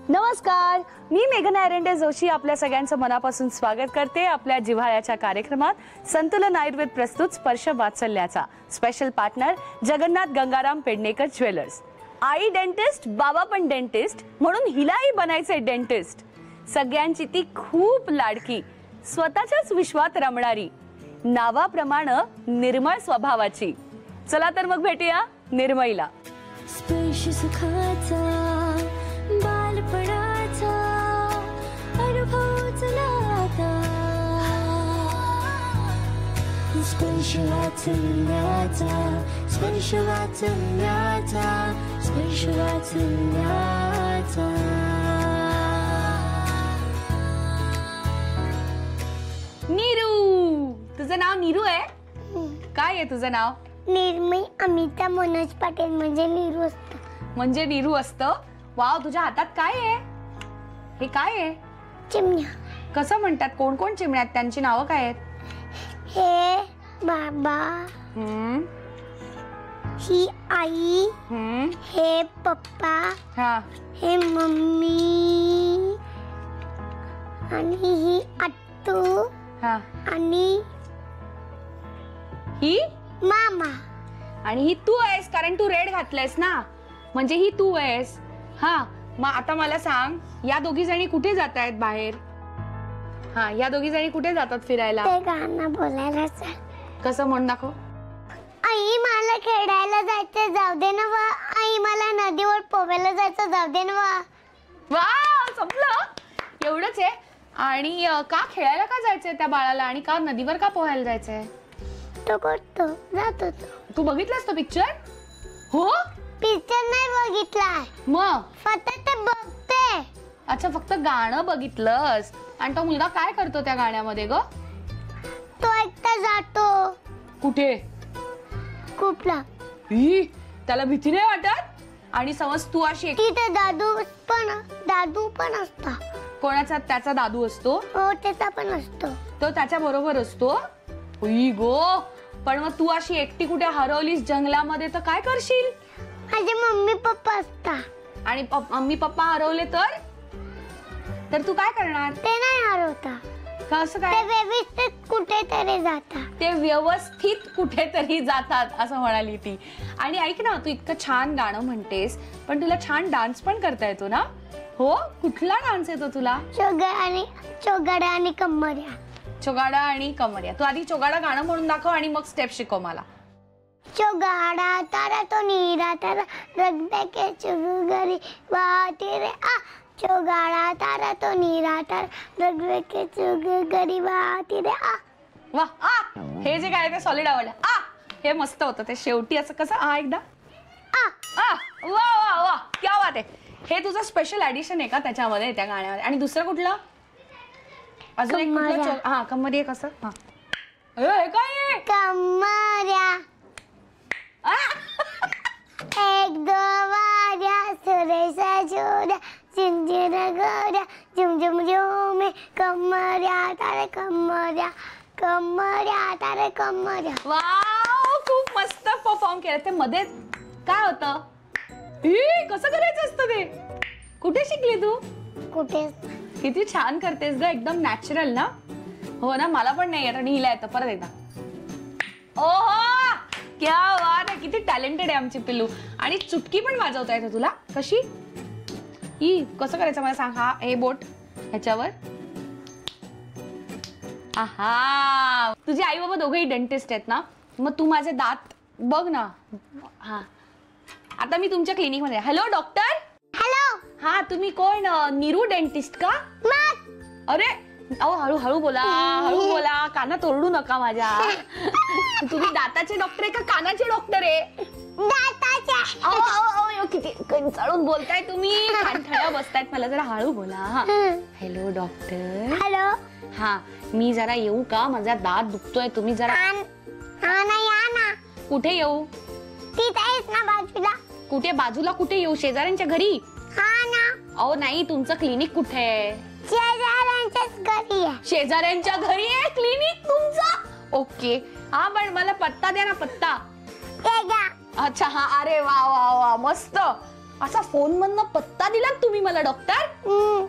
नमस्कार, मी मेघना एरंडे जोशी आपल्या सगळ्यांचं मनापासून स्वागत करते आपल्या जिव्हाळ्याच्या कार्यक्रमात संतुलन आयुर्वेद प्रस्तुत स्पर्श वात्सल्याचा special partner Jagannath Gangaram Pednekar jewellers. आई डेंटिस्ट, बाबा पण डेंटिस्ट, म्हणून हिलाही बनायचे डेंटिस्ट। सगळ्यांची ती खूप लाडकी, स्वतःच्याच विश्वात रमणारी, नावाप्रमाणे निर्मळ स्वभावाची। चला तर मग भेटूया निर्मईला। स्पर्श सुखाचा बालपणाचा अनुभव चला आता, स्पर्श वात्सल्याचा, स्पर्श वात्सल्याचा, स्पर्श वात्सल्याचा। नीरू, तुझं नाव नीरू आहे? काय आहे तुझं नाव? निर्मई अमिता मनोज पाटील, म्हणजे नीरू असतं। म्हणजे नीरू असतं? वाव, तुझ्या हातात काय आहे? हे काय आहे? चिमण्या। कसं म्हणतात? कोण कोण चिमण्या आहेत? त्यांची नावं काय आहेत? हे बाबा, ही आई, हे पप्पा, हा, हे मम्मी, आणि ही आत्तू, हा, आणि ही मामा। आणि ही तू आहेस, कारण तू रेड घातलंयस ना, म्हणजे ही तू आहेस। हा, मग आता मला सांग, या दोघी जणी कुठे जात आहेत बाहेर? हा, या दोघी जणी कुठे जातात फिरायला? ते गाणं बोलायला सांग। कसं म्हण दाखव? आई मला खेळायला जायचं, जाऊ दे ना वा। आई मला नदीवर पोहायला जायचं, जाऊ दे ना वा। वा, संपलं? एवढंच आहे? आणि का खेळायला का जायचंय त्या बाळाला, आणि का नदीवर का पोहायला जायचंय? तो करतो, जातो तो। तू बघितलास तो पिक्चर? हो, पिक्चर नाही बघितलाय, मग फक्त ते बघते। अच्छा, फक्त गाणं बघितलंस। आणि तो मुलगा काय करतो त्या गाण्यामध्ये ग? तो एकटा जातो। कुठे? खूपला। त्याला भीती नाही वाटत? आणि समज तू अशी तिथे दादू पण असतो। कोणाचा? त्याचा दादू असतो? हो, त्याचा पण असतो। तो त्याच्या बरोबर असतो? गो, पण मग तू अशी एकटी कुठे हरवलीस जंगलामध्ये तर काय करशील? माझे मम्मी पप्पा असतात। आणि मम्मी पप्पा हरवले तर तू काय करणार? ते नाही हरवता, कसं ते काय? व्यवस्थित कुठेतरी जातात। ते व्यवस्थित कुठेतरी जातात असं म्हणाली ती। आणि ऐक ना, तू इतकं छान गाणं म्हणतेस, पण तुला छान डान्स पण करता येतो ना? हो, कुठला डान्स येतो तुला? चोगाडा आणि कमर्या। चोगाडा आणि कमर्या। तू आधी चोगाडा गाणं म्हणून दाखव आणि मग स्टेप शिकव मला। चोगाडा तारा तो नीरा तारा, रगबे के चुगरी वाटी रे आ। चोगाडा तारा तो नीरा तारा, रगबे के चुगरी वाटी रे आ। वा, आ, हे जे काय ते सॉलिड आवडलं। आ, हे मस्त होतं ते शेवटी असं कसं आ एकदा आ आ। वा वा वा, क्या बात आहे। हे तुझं स्पेशल ऍडिशन आहे का त्याच्यामध्ये, त्या गाण्यामध्ये? आणि दुसरं कुठलं? अजून एक कुठलं? हा, कमर्या कसं? हा, हे काय आहे? कमर्या एक दो वार्या सुरेशा जोड्या, झिंझिर गोड्या, झुमझुम झुमे, कमर्या तारे कमर्या, कमर्या तारे कमर्या। वाव, खूप मस्त परफॉर्म केलं। ते मध्ये काय होतं? कसं करायचं असतं ते? कुठे शिकली तू? कुठे? किती छान करतेस ग, एकदम नॅचरल ना? हो ना, मला पण नाही येत आणि हिला येतं। परत एकदा। ओहो, क्या बात आहे, किती टॅलेंटेड आहे आमची पिल्लू। आणि चुटकी पण वाजवता येते तुला? कशी? कसं करायचं मला सांग। हा, हे बोट ह्याच्यावर। आहा, तुझे आई बाबा दोघेही डेंटिस्ट आहेत ना? मग तू माझे दात बघ ना। हा, आता मी तुमच्या क्लिनिक मध्ये। Hello doctor. हॅलो। हा, तुम्ही कोण? नीरू डेंटिस्ट का? अरे अहो, हळूहळू बोला, हळू बोला, कानात ओरडू नका माझ्या। तुम्ही दाताचे डॉक्टर आहे का कानाचे डॉक्टर आहे? दाताचे। अहो, किती कंटाळून बोलताय तुम्ही, कानठळ्या बसतायत, मला जरा हळू बोला। Hello doctor. हॅलो। हा, मी जरा येऊ का? माझा दात दुखतोय, तुम्ही जरा। हा ना, या ना। कुठे येऊ? तिथे आहेस ना बाजूला। कुठे बाजूला? कुठे येऊ? शेजाऱ्यांच्या घरी? हा ना। अहो नाही, तुमचं क्लिनिक कुठे आहे? शेजाऱ्यांच्याच घरी आहे। शेजाऱ्यांच्या घरी आहे क्लिनिक तुमचं? ओके, हा, पण मला पत्ता द्या ना, पत्ता। हे घ्या। अच्छा, हा, अरे वा वा वा, मस्त। असा फोन मधनं पत्ता दिलात तुम्ही मला डॉक्टर?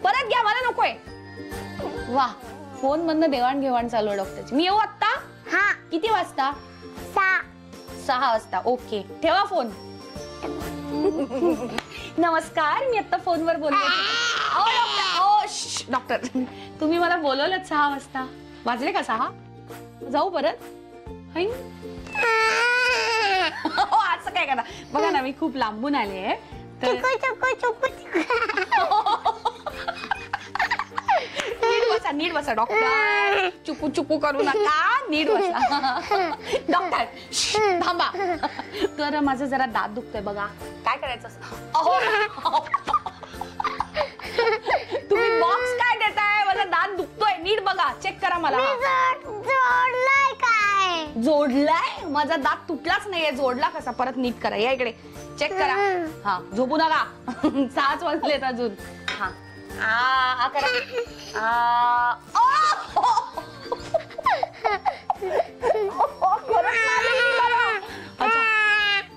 परत घ्या, मला नकोय. वा, फोन मधनं देवाणघेवाण चालू आहे डॉक्टरची. मी येऊ आता? हा. किती वाजता? 6 वाजता. ओके, ठेवा फोन. नमस्कार, मी आता फोनवर बोलले. डॉक्टर, तुम्ही मला बोलवलं 6 वाजता. वाजले का 6? जाऊ परत? असं काय करा बघा ना, मी खूप लांबून आले आहे तर नीट बसा डॉक्टर. चुकू चुकू करू नका, नीट बसा. डॉक्टर थांबा. तर माझं जरा दात दुखतोय बघा, काय करायचं? तुम्ही बॉक्स काय देताय? माझा दात दुखतोय, नीट बघा, चेक करा मला. जोडलाय काय? जोडलाय? माझा दात तुटलाच नाहीये, जोडला कसा? परत नीट करा, या इकडे चेक करा. हा, झोपू नका. 6 वाजलेत अजून. हा, आ करा.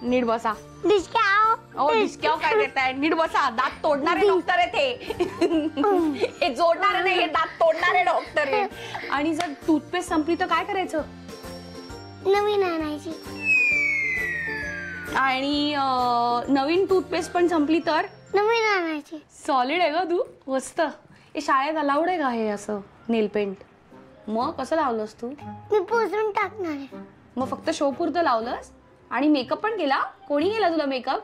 नीट बसा. डिस्क्याव काय देताय? नीट बसा. दात तोडणारे डॉक्टर आहे ते. हे जोडणारे नाही, हे दात तोडणारे डॉक्टर आहे. आणि जर टूथपेस्ट संपली तर काय करायचं? नवीन आणायची. आणि नवीन टूथपेस्ट पण संपली तर नवीन आणायची. सॉलिड आहे का तू? मस्त. हे शाळेत अलाउड आहे का हे असं नेल पेंट? मग कसं लावलंस तू? मी पुसून टाकणार आहे. मग फक्त शो पुरतं लावलंस? आणि मेकअप पण केला? कोणी केला तुला मेकअप?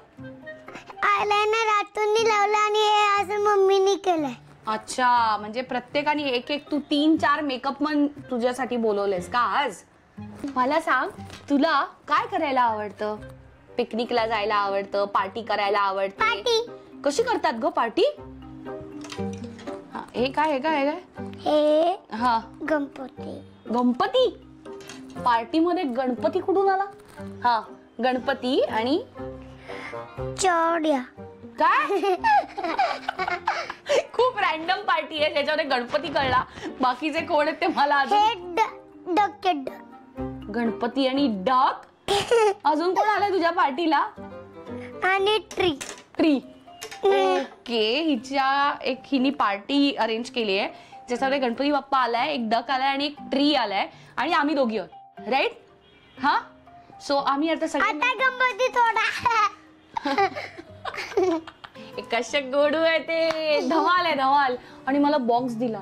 आयलाइनर आतून लावला आणि हे असं मम्मीने केलंय. अच्छा, म्हणजे प्रत्येकाने एक एक तू 3-4 मेकअप मन तुझ्यासाठी बोलवलेस का आज? मला सांग, तुला काय करायला आवडतं? पिकनिकला जायला आवडतं? पार्टी करायला आवडतं? पार्टी. कशी करतात ग पार्टी? हे काय हे काय हे हा, गणपती. गणपती? पार्टी मध्ये गणपती कुठून आला? हा, गणपती आणि चौड्या. काय? खूप रॅन्डम पार्टी आहे ज्याच्यामध्ये गणपती कळला, बाकीचे कोण आहेत ते मला अजून. डक. गणपती आणि डक. अजून कोण आलंय तुझ्या पार्टीला? आणि ट्री. ओके, हिनी पार्टी अरेंज केली आहे ज्याच्यामध्ये गणपती बाप्पा आलाय, एक डक आलाय आणि एक ट्री आलाय आणि आम्ही दोघी आहोत, राईट? हा, सो आम्ही आता सगळे गणपती थोडा. कशा गोडू आहे ते. धमाल आहे, धमाल. आणि मला बॉक्स दिला.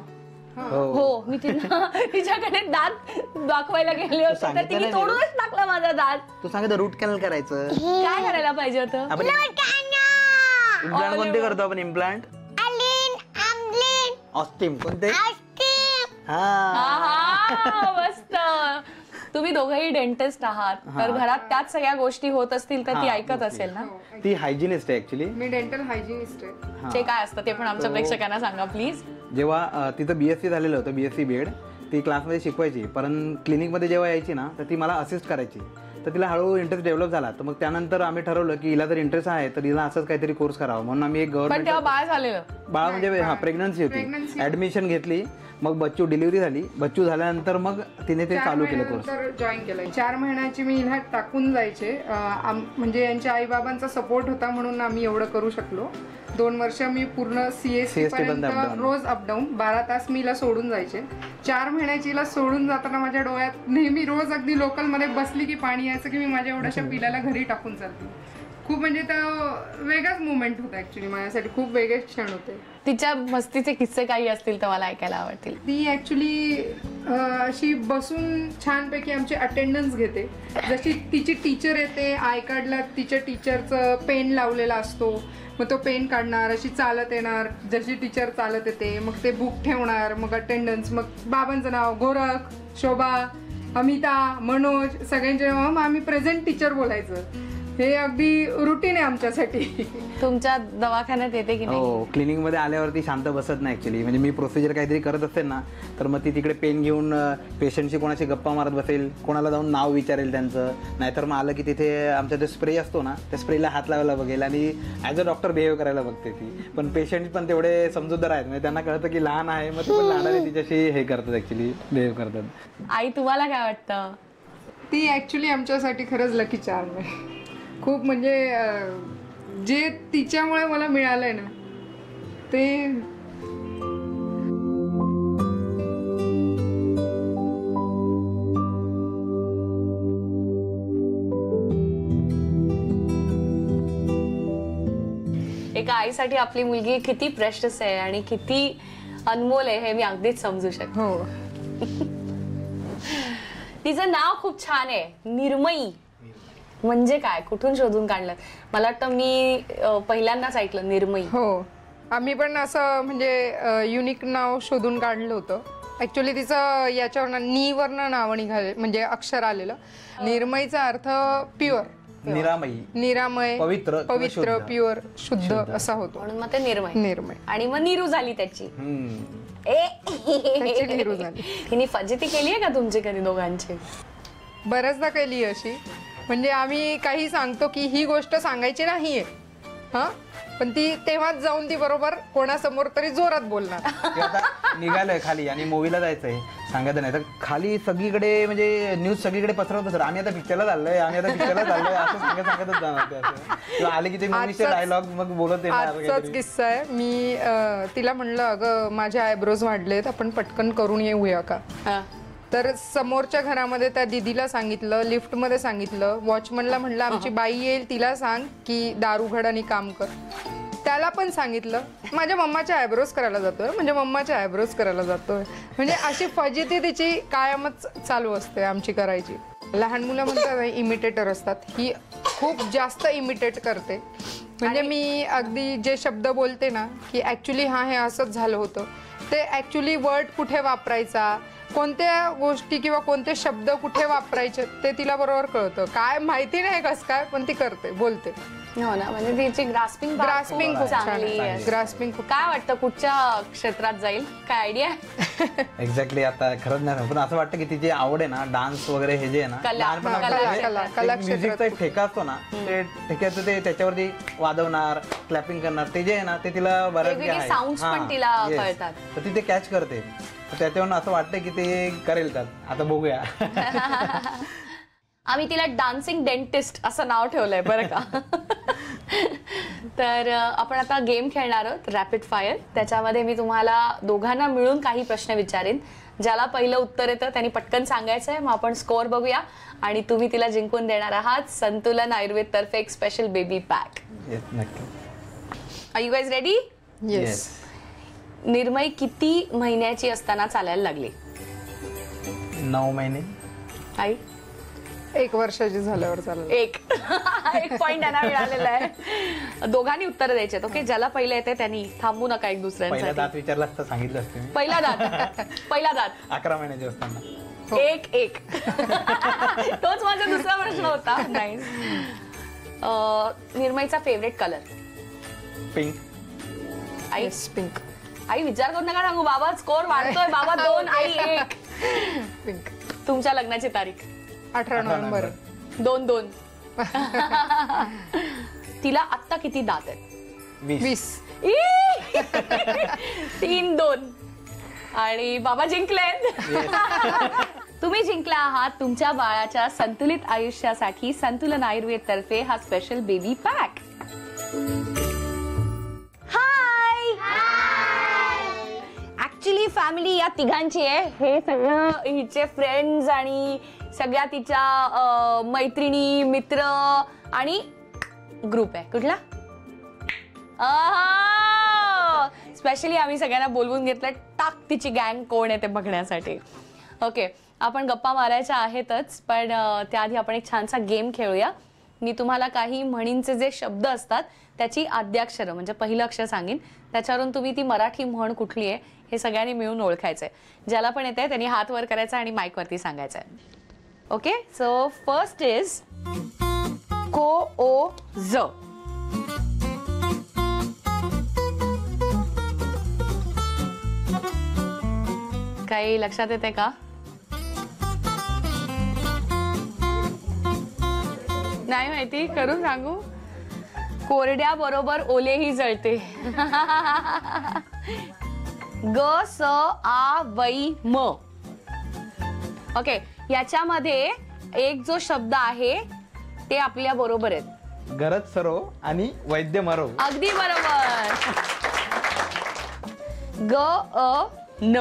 हो, मी तिच्याकडे दात दाखवायला गेले होते तर तिने तोडूनच टाकला माझा दात. तू सांगितलं रूट कॅनल करायचं. काय करायला पाहिजे होतं? इम्प्लांट कोणते करतो आपण? इम्प्लांट ऑस्टिम. कोणते? मस्त. तुम्ही दोघंही डेंटिस्ट आहात तर घरात त्याच सगळ्या गोष्टी होत असतील तर ती ऐकत असेल ना? ती हायजिनिस्ट आहे ऍक्च्युली. मी डेंटल हायजिनिस्ट आहे. ते काय असतं ते पण आमच्या प्रेक्षकांना सांगा प्लीज. जेव्हा तिथं बीएससी झालेलं होतं, बीएससी बीएड, ती क्लासमध्ये शिकवायची, पण क्लिनिकमध्ये जेव्हा यायची ना तर ती मला असिस्ट करायची. तर तिला हळूहळू इंटरेस्ट डेव्हलप झाला. तर मग त्यानंतर आम्ही ठरवलं की हिला जर इंटरेस्ट आहे तर हिला असंच काहीतरी कोर्स करावा, म्हणून आम्ही एक पण तेव्हा बाळ झालेलं. बाळा म्हणजे हा प्रेग्नन्सी होती, ऍडमिशन घेतली, मग बच्चू डिलिव्हरी झाली. बच्चू झाल्यानंतर मग तिने ते चालू केलं कोर्स. जॉईन केलं. 4 महिन्याची मी हिला टाकून जायचे. म्हणजे यांच्या आई बाबांचा सपोर्ट होता म्हणून आम्ही एवढं करू शकलो. 2 वर्ष मी पूर्ण सीएसटी पर्यंत रोज अपडाऊन 12 तास मी हिला सोडून जायचे. 4 महिन्याची हिला सोडून जाताना माझ्या डोळ्यात नेहमी रोज अगदी लोकल मध्ये बसली की पाणी यायचं की मी माझ्या एवढ्याशा पिलाला घरी टाकून चालते. खूप म्हणजे तर वेगळाच मुवमेंट होता ऍक्च्युली माझ्यासाठी. खूप वेगळे क्षण होते. तिच्या मस्तीचे किस्से काही असतील तर मला ऐकायला आवडतील. ती ऍक्च्युली अशी बसून छानपैकी आमची अटेंडन्स घेते. जशी तिची टीचर येते, आय कार्डला तिच्या टीचरचं पेन लावलेला असतो, मग तो पेन काढणार, अशी चालत येणार जशी टीचर चालत येते, मग ते बुक ठेवणार, मग अटेंडन्स, मग बाबांचं नाव गोरख, शोभा, अमिता, मनोज, सगळ्यांचे नाव मग आम्ही प्रेझेंट टीचर बोलायचं. हे अगदी रुटीन आहे आमच्यासाठी. तुमच्या दवाखान्यात येते की नाही? हो, क्लिनिक मध्ये आल्यावरती शांत बसत नाही ऍक्च्युली. म्हणजे मी प्रोसिजर काहीतरी करत असेल ना तर मग ती तिकडे पेन घेऊन पेशंटशी कोणाशी गप्पा मारत बसेल, कोणाला जाऊन नाव विचारेल त्यांचं, नाहीतर मग आलं की तिथे आमचा जो स्प्रे असतो ना त्या स्प्रेला हात लावायला बघेल आणि ॲज अ डॉक्टर बिहेव करायला बघते ती. पण पेशंट पण तेवढे समजूतदार आहेत, म्हणजे त्यांना कळतं की लहान आहे, मग ते पण लहानाने तिच्याशी हे करतात ऍक्च्युली, बिहेव करतात. आई तुम्हाला काय वाटतं? ती ऍक्च्युली आमच्यासाठी खरंच लकी चार्म आहे. खूप म्हणजे जे तिच्यामुळे मला मिळालंय ना ते एका आईसाठी आपली मुलगी किती प्रेशस आहे आणि किती अनमोल आहे हे मी अगदीच समजू शकते. हो. तिचं नाव खूप छान आहे, निर्मयी. म्हणजे काय, कुठून शोधून काढलं? मला वाटतं मी पहिल्यांदाच ऐकलं निर्मयी. हो, आम्ही पण असं म्हणजे युनिक नाव शोधून काढलं होतं. ऍक्च्युली तिचं याच्यावर नीवरनं नाव निघाले, म्हणजे अक्षर आलेलं. निर्मयीचा अर्थ प्युअर, निरामय, पवित्र, प्युअर, शुद्ध असा होतो. म्हणून मग ते निर्मय. आणि मग नीरू झाली त्याची. नीरू झाली. तिने फजिती केली आहे का तुमची कधी दोघांची? बऱ्याचदा केली अशी. म्हणजे आम्ही काही सांगतो की ही गोष्ट सांगायची नाहीये, हा, पण ती तेव्हाच जाऊन ती बरोबर कोणासमोर तरी जोरात बोलणार. आता निघालंय खाली आणि मूवीला जायचंय, सांगायचं नाही तर खाली सगळीकडे म्हणजे न्यूज सगळीकडे पसरवत सर आम्ही आता पिक्चरला चाललोय, असं सांगतच जाणार ते असं. किंवा आले की ते मूवीचे डायलॉग मग बोलत येणार. आजचाच किस्सा आहे. मी तिला म्हणलं, अगं माझे आयब्रोज वाढलेत, आपण पटकन करून येऊया का? तर समोरच्या घरामध्ये त्या दीदीला सांगितलं, लिफ्टमध्ये सांगितलं, वॉचमनला म्हणलं आमची बाई येईल तिला सांग की दार उघड आणि काम कर. त्याला पण सांगितलं माझ्या मम्माच्या आयब्रोज करायला जातोय, म्हणजे अशी फजिती तिची कायमच चालू असते आमची करायची. लहान मुलं म्हणतात इमिटेटर असतात, ही खूप जास्त इमिटेट करते. म्हणजे मी अगदी जे शब्द बोलते ना की ऍक्च्युली हे असंच झालं होतं, ते ऍक्च्युली वर्ड कुठे वापरायचा, कोणत्या गोष्टी किंवा कोणते शब्द कुठे वापरायचे ते तिला बरोबर कळतं. काय माहिती नाही कसं काय, पण ती करते, बोलते. हो ना, म्हणजे तिची ग्रास्पिंग खूप चांगली आहे. ग्रास्पिंग खूप. काय वाटतं कुठच्या क्षेत्रात जाईल, काय आयडिया? एक्झॅक्टली आता खरंच नाही, पण असं वाटतं की तिची आवड आहे ना डान्स वगैरे हे जे आहे ना, म्युझिकचा एक ठेका असतो ना, ते ठेक्याचं ते त्याच्यावरती वाजवणार, क्लॅपिंग करणार, ते जे आहे ना ते तिला बऱ्याच साऊंड्स पण तिला कळतात, तर ती ते कॅच करते. त्याच्यावरून असं वाटतं की ते करेल का, आता बघूया. आम्ही तिला डान्सिंग डेंटिस्ट असं नाव ठेवलंय बरं का. तर आपण आता गेम खेळणार आहोत, रॅपिड फायर. त्याच्यामध्ये मी तुम्हाला दोघांना मिळून काही प्रश्न विचारेन. ज्याला पहिलं उत्तर येतं त्यांनी पटकन सांगायचं आहे. मग आपण स्कोअर बघूया आणि तुम्ही तिला जिंकून देणार आहात संतुलन आयुर्वेद तर्फे एक special baby pack. Are you guys ready? Yes. Nirmay किती महिन्याची असताना चालायला लागली? 9 महिने. आई? 1 वर्षाची झाल्यावर चालेल. एक पॉइंट त्यांना मिळालेला आहे. दोघांनी उत्तर द्यायचे. ओके, ज्याला पहिलं येते त्यांनी थांबू नका एक दुसऱ्यांसाठी. पहिला दात विचारला असता सांगितलं असतं. पहिला दात 11 महिन्याचे असताना. एक तोच माझा दुसरा प्रश्न होता. नाही. निर्मयचा फेवरेट कलर? पिंक. आई? पिंक. आई विचार करू नका सांगू, बाबा स्कोर वाढतोय. बाबा 2, आई 1. पिंक. तुमच्या लग्नाची तारीख? 18 नोव्हेंबर. 2. तिला आत्ता किती दात आहेत? 20. 3-2. आणि बाबा जिंकलेत. तुम्ही जिंकला आहात तुमच्या बाळाच्या संतुलित आयुष्यासाठी संतुलन आयुर्वेद तर्फे हा special baby pack. Actually family या तिघांची आहे. हे सगळं हिचे फ्रेंड्स आणि सगळ्या तिच्या मैत्रिणी, मित्र आणि ग्रुप आहे. कुठला? स्पेशली आम्ही सगळ्यांना बोलवून घेतलं टाक तिची गँग कोण आहे ते बघण्यासाठी. ओके, आपण गप्पा मारायच्या आहेतच, पण त्याआधी आपण एक छानसा गेम खेळूया. मी तुम्हाला काही म्हणींचे जे शब्द असतात त्याची आद्याक्षरं म्हणजे पहिलं अक्षर सांगेन, त्याच्यावरून तुम्ही ती मराठी म्हण कुठली आहे हे सगळ्यांनी मिळून ओळखायचंय. ज्याला पण येते त्यांनी हात वर करायचा आणि माईक वरती सांगायचंय. ओके, सो फर्स्ट इज को ओ ज. काही लक्षात येते का? नाही माहिती? करून सांगू? कोरड्या बरोबर ओलेही जळते. ग स आ वै म. ओके, याच्यामध्ये एक जो शब्द आहे ते आपल्या बरोबर आहेत. गरज सरो आणि वैद्य मरो. अगदी बरोबर. ग अ न.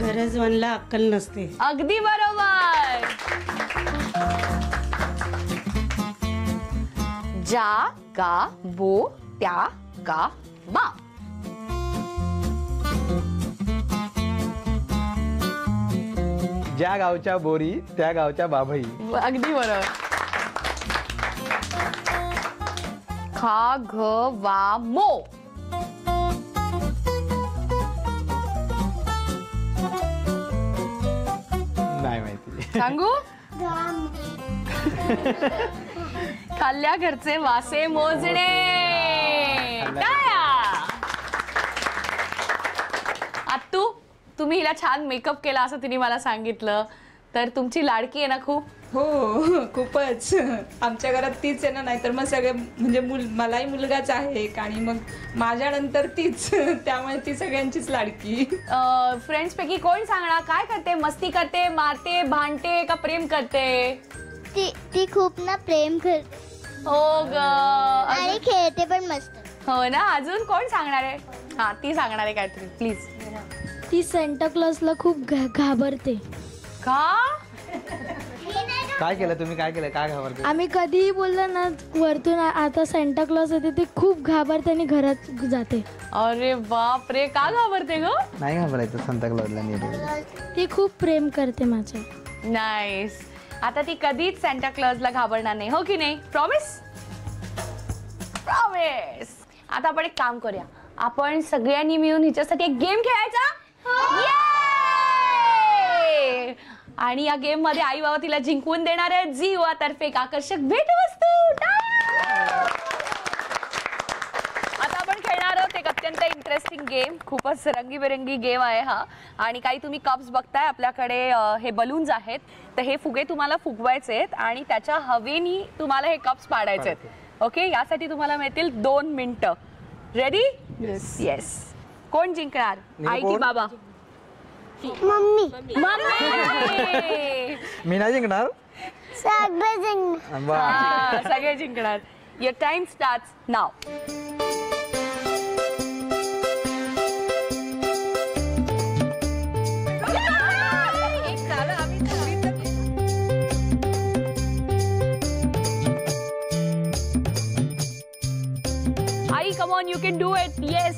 गरज म्हणला अक्कल नसते. अगदी बरोबर. जा गा बो त्या का बा. ज्या गावच्या बोरी त्या गावच्या बाभई. अगदी बरोबर. खा घ वा मो. नाही माहिती. सांगू. खाल्ल्या घरचे वासे मोजणे. टाळ्या. आत्तू, तुम्ही हिला छान मेकअप केला असं तिने मला सांगितलं. तर तुमची लाडकी आहे ना खूप. हो खूपच. आमच्या घरात तीच आहे ना, नाहीतर मग सगळे म्हणजे मलाही मुलगाच आहे एक आणि मग माझ्यानंतर तीच, त्यामुळे ती सगळ्यांचीच लाडकी. फ्रेंड्स पैकी कोण सांगणार काय करते? मस्ती करते, मारते, भांडते का प्रेम करते? ती खूप ना प्रेम करते हो ग. आणि खेळते पण मस्त. हो ना. अजून कोण सांगणार आहे? हा, ती सांगणार आहे काहीतरी. प्लीज. ती सेंटा क्लॉजला खूप घाबरते. का? काय केलं तुम्ही? काय केलं? काय घाबरते? आम्ही कधीही बोललो ना वरतून आता सेंटा क्लॉज येते, ती खूप घाबरते आणि घरात जाते. अरे बाप रे, का घाबरते ग? नाही घाबरायचं सांता क्लॉजला नेहमी. ती खूप प्रेम करते माझ्या. नाईस. आता ती कधीच सॅन्टा क्लॉजला घाबरणार नाही, हो की नाही? प्रॉमिस? प्रॉमिस. आता आपण एक काम करूया. आपण सगळ्यांनी मिळून हिच्यासाठी एक गेम खेळायचा. Yay! आणि या गेम मध्ये आई बाबा तिला जिंकवून देणार आहेत झी युवा तर्फे एक आकर्षक भेटवस्तू. आता आपण खेळणार आहोत एक अत्यंत इंटरेस्टिंग गेम. खूपच रंगीबेरंगी गेम आहे हा. आणि काही तुम्ही कप्स बघताय आपल्याकडे, हे बलून्स आहेत. तर हे फुगे तुम्हाला फुगवायचे आहेत आणि त्याच्या हवेनी तुम्हाला हे कप्स पाडायचे आहेत. ओके, यासाठी तुम्हाला मिळतील 2 मिनिटं. रेडी? येस. कोण जिंकणार, आई की बाबा? मम्मी. मम्मी. मी नाही जिंकणार. सगळे जिंकणार. वा. सगळे जिंकणार. Your time starts now. I, come on, you can do it. Yes.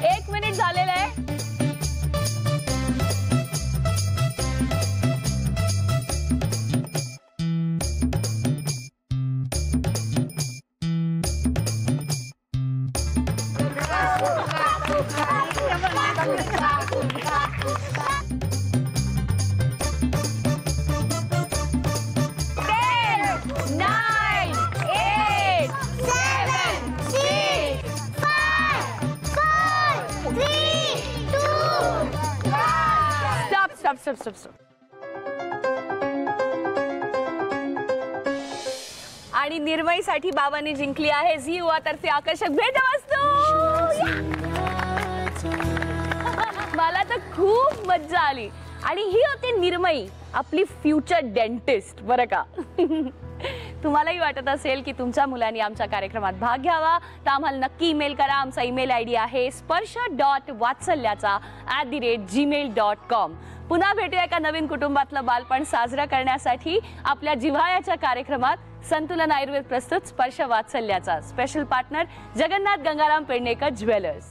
एक मिनिट झालेलं आहे. Stop. आणि निर्मयीसाठी बाबांनी जिंकली आहे झी युवा तर्फे आकर्षक भेटवस्तू. मला तर खूप मज्जा आली. आणि ही होती निर्मयी, आपली फ्युचर डेंटिस्ट, बरं का? तुम्हालाही वाटत असेल की तुमच्या मुलांनी आमच्या कार्यक्रमात भाग घ्यावा तर आम्हाला नक्की ईमेल करा. आमचा ईमेल आयडी आहे sprsha.vatsalyacha@gmail.com. पुन्हा भेटूया एका नवीन कुटुंबातलं बालपण साजरं करण्यासाठी आपल्या जिव्हाळ्याच्या कार्यक्रमात. संतुलन आयुर्वेद प्रस्तुत स्पर्श वात्सल्याचा. Special partner Jagannath Gangaram Pednekar jewellers.